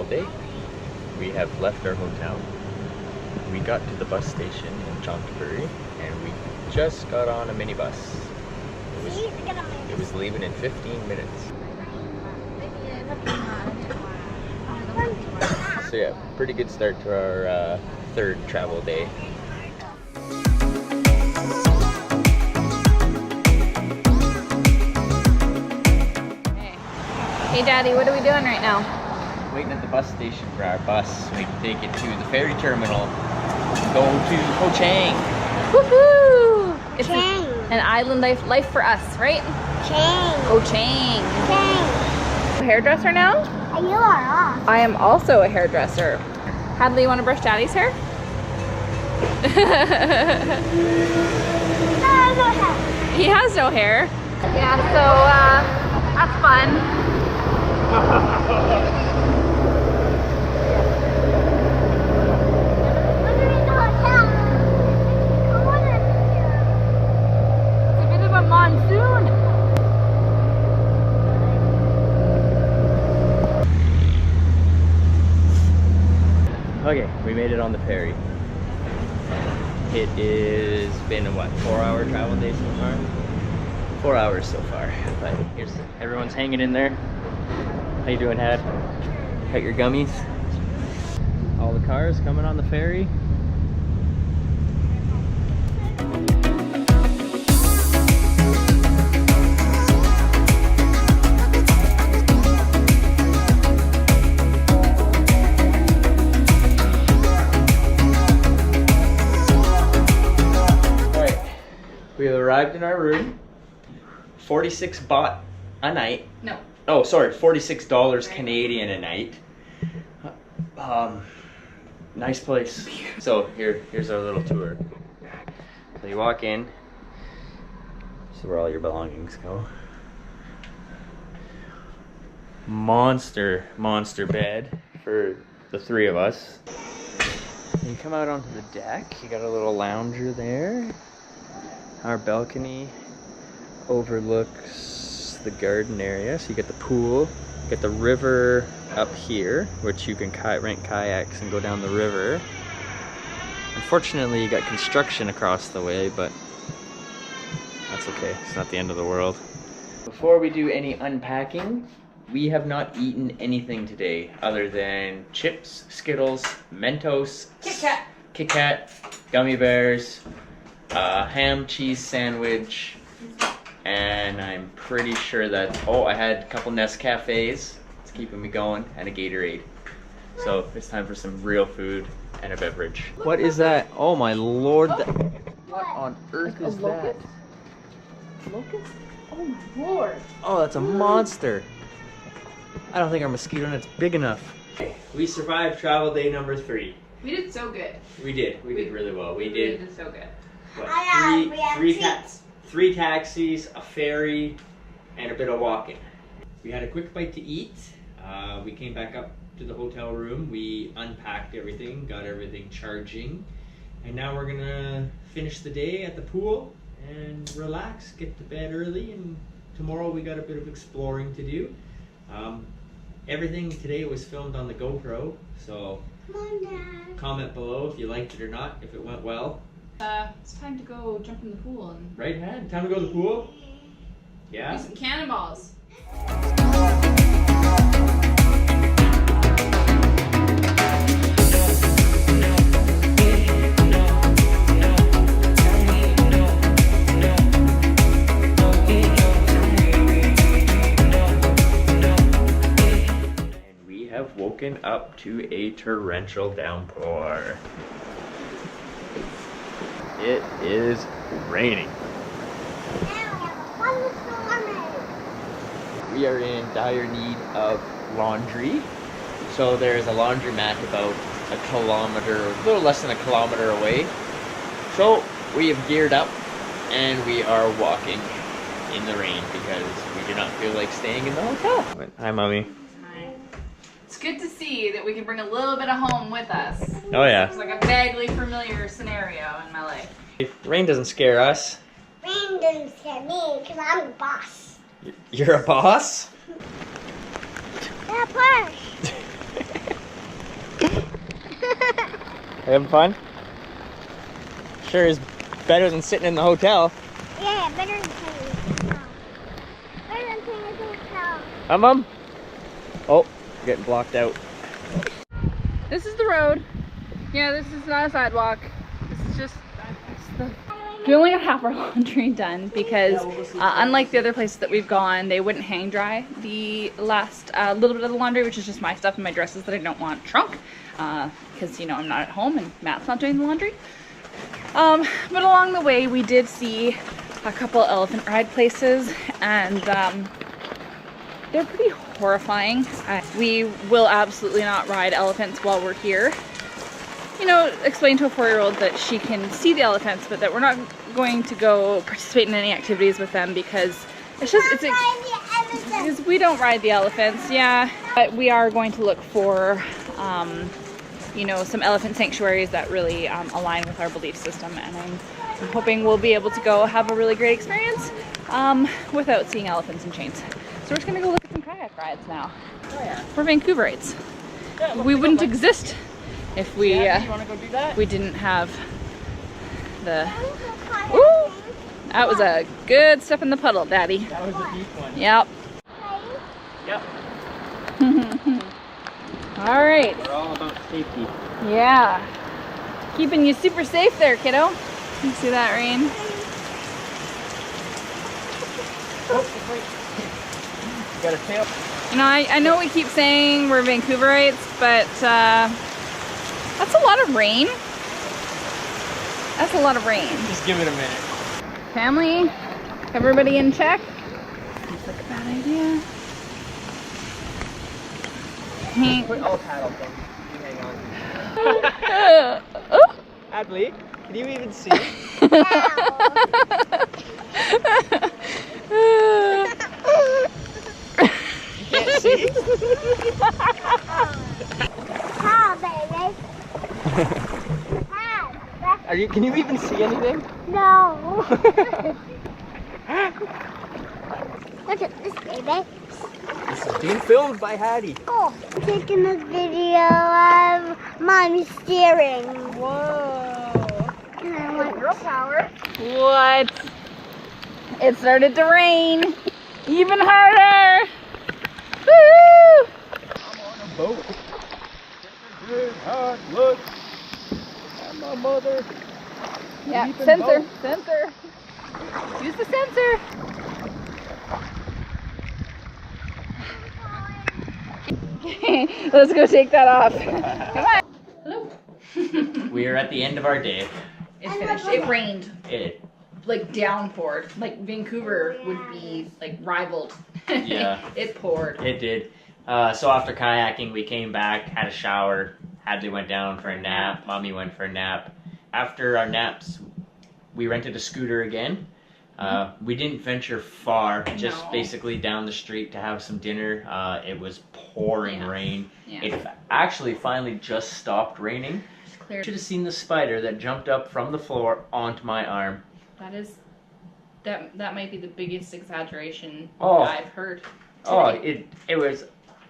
travel day. We have left our hotel. We got to the bus station in Chontaburi and we just got on a minibus. It was leaving in 15 minutes. So yeah, pretty good start to our third travel day. Hey Daddy, what are we doing right now? Waiting at the bus station for our bus so we can take it to the ferry terminal and go to Koh Chang. Woohoo! It's Chang. an island life for us, right? Chang. Koh Chang. Chang. A hairdresser now? You are off. I am also a hairdresser. Hadley, you want to brush Daddy's hair? He has no hair. Yeah, so that's fun. It's a bit of a monsoon. Okay, we made it on the ferry. It is been a what, 4-hour travel day so far? 4 hours so far. But here's everyone's hanging in there. How you doing, Had? Got your gummies? All the cars coming on the ferry. Alright, we have arrived in our room. 46 baht a night. No. Oh, sorry, $46 Canadian a night. Nice place. So here's our little tour. So you walk in. This is where all your belongings go. Monster bed for the 3 of us. And you come out onto the deck. You got a little lounger there. Our balcony overlooks the garden area, so you get the pool, you get the river up here, which you can rent kayaks and go down the river. Unfortunately, you got construction across the way, but that's okay. It's not the end of the world. Before we do any unpacking, we have not eaten anything today other than chips, Skittles, Mentos, Kit Kat, gummy bears, ham cheese sandwich, and I'm pretty sure that, I had a couple Nescafes, it's keeping me going, and a Gatorade. So it's time for some real food and a beverage. What is that? Oh my lord, what on earth is that? Locust? Oh my lord. Oh, that's a monster. I don't think our mosquito net's big enough. We survived travel day number 3. We did so good. We did really well. We did did so good. what, we have 3 taxis, a ferry, and a bit of walking. We had a quick bite to eat. We came back up to the hotel room. We unpacked everything, got everything charging, and now we're gonna finish the day at the pool and relax, get to bed early, and tomorrow we got a bit of exploring to do. Everything today was filmed on the GoPro, so comment below if you liked it or not, if it went well. It's time to go jump in the pool and Right, Had? Time to go to the pool? Yeah? do some cannonballs. And we have woken up to a torrential downpour. It is raining. We are in dire need of laundry. So there's a laundromat about a little less than a kilometer away. So we have geared up and we are walking in the rain because we do not feel like staying in the hotel. Hi, Mommy. Hi. It's good to see that we can bring a little bit of home with us. Oh yeah. It's like a vaguely familiar scenario in my life. Rain doesn't scare us. Rain doesn't scare me because I'm the boss. You're a boss? That push. Having fun? Sure is better than sitting in the hotel. Yeah, better than staying. Better than staying in the hotel. Huh, Mom? Oh, getting blocked out. This is the road. Yeah, this is not a sidewalk. This is just we only got half our laundry done because unlike the other places that we've gone, they wouldn't hang dry the last little bit of the laundry, which is just my stuff and my dresses that I don't want shrunk because, you know, I'm not at home and Matt's not doing the laundry. But along the way, we did see a couple elephant ride places, and they're pretty horrifying. We will absolutely not ride elephants while we're here. You know, explain to a 4-year-old that she can see the elephants, but that we're not going to go participate in any activities with them because it's just, because we don't ride the elephants, yeah. But we are going to look for, you know, some elephant sanctuaries that really align with our belief system, and I'm hoping we'll be able to go have a really great experience without seeing elephants in chains. So we're just gonna go look at some kayak rides now. Oh yeah. For Vancouverites. Yeah, we wouldn't exist if we you wanna go do that? we didn't have the. Woo! That was a good step in the puddle, Daddy. That was a deep one. Yep. Yep. All right. We're all about safety. Yeah. Keeping you super safe there, kiddo. You see that rain? Got a tail. You know, I know we keep saying we're Vancouverites, but that's a lot of rain. That's a lot of rain. Just give it a minute. Family, everybody in check? Seems like a bad idea. Put all paddles on. Hang on. Hadley, can you even see? You can't see? Hi, baby. Hi. Can you even see anything? No. Look at this, baby. This is being filmed by Haddy. Oh, taking a video of mommy steering. Whoa. And I want girl power. What? It started to rain. Even harder. Woo! I'm on a boat. Good hard look at my mother. Yeah, Deep in sensor, boat. sensor. Use the sensor. Okay, let's go take that off. Come on. Hello. We are at the end of our day. It's finished. It rained. It. Like downpoured. Like Vancouver would be like rivaled. Yeah. It poured. It did. So after kayaking, we came back, had a shower. Hadley went down for a nap. Mommy went for a nap. After our naps, we rented a scooter again. We didn't venture far, just basically down the street to have some dinner. It was pouring rain. Yeah. It actually finally just stopped raining. Clear. Should have seen the spider that jumped up from the floor onto my arm. That might be the biggest exaggeration I've heard today. Oh, it was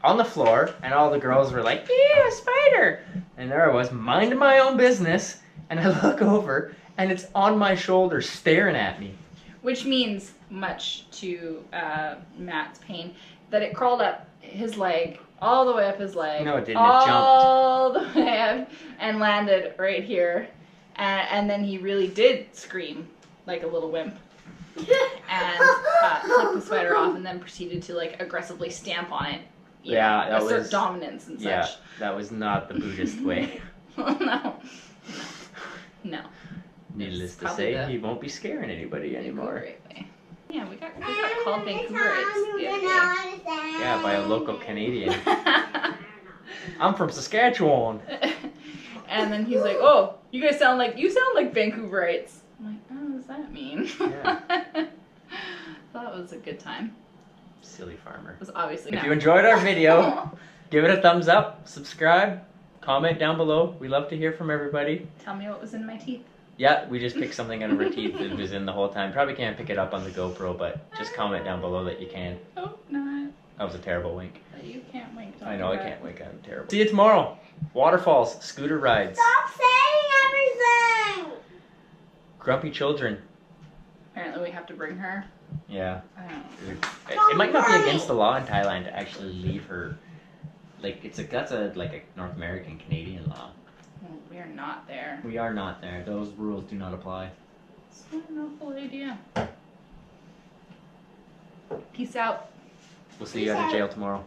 on the floor, and all the girls were like, "Ew, a spider!" And there I was, minding my own business, and I look over, and it's on my shoulder, staring at me. Which means much to Matt's pain, that it crawled up his leg, all the way up his leg. No, it didn't. All the way up, and landed right here. And then he really did scream like a little wimp. And flicked the spider off, and then proceeded to like aggressively stamp on it. Yeah, that assert was dominance and such. Yeah, that was not the Buddhist way. No. Needless to say, he won't be scaring anybody anymore. Yeah, we got called Vancouverites the other day. Yeah, by a local Canadian. I'm from Saskatchewan. And then he's like, "Oh, you sound like Vancouverites." I'm like, "Oh, what does that mean?" Yeah. Thought it was a good time. Silly farmer. It was obviously. If you enjoyed our video, give it a thumbs up, subscribe, comment down below. We love to hear from everybody. Tell me what was in my teeth. Yeah, we just picked something out of our teeth that was in the whole time. Probably can't pick it up on the GoPro, but just comment down below that you can. Oh, not. That was a terrible wink. You can't wink. I know I can't wink. I'm terrible. See you tomorrow. Waterfalls, scooter rides. Stop saying Grumpy children. Apparently we have to bring her. Yeah. I don't know. It might not be against the law in Thailand to actually leave her. Like that's a North American Canadian law. Well, we are not there. We are not there. Those rules do not apply. It's not an awful idea. Peace out. We'll see you out of jail tomorrow.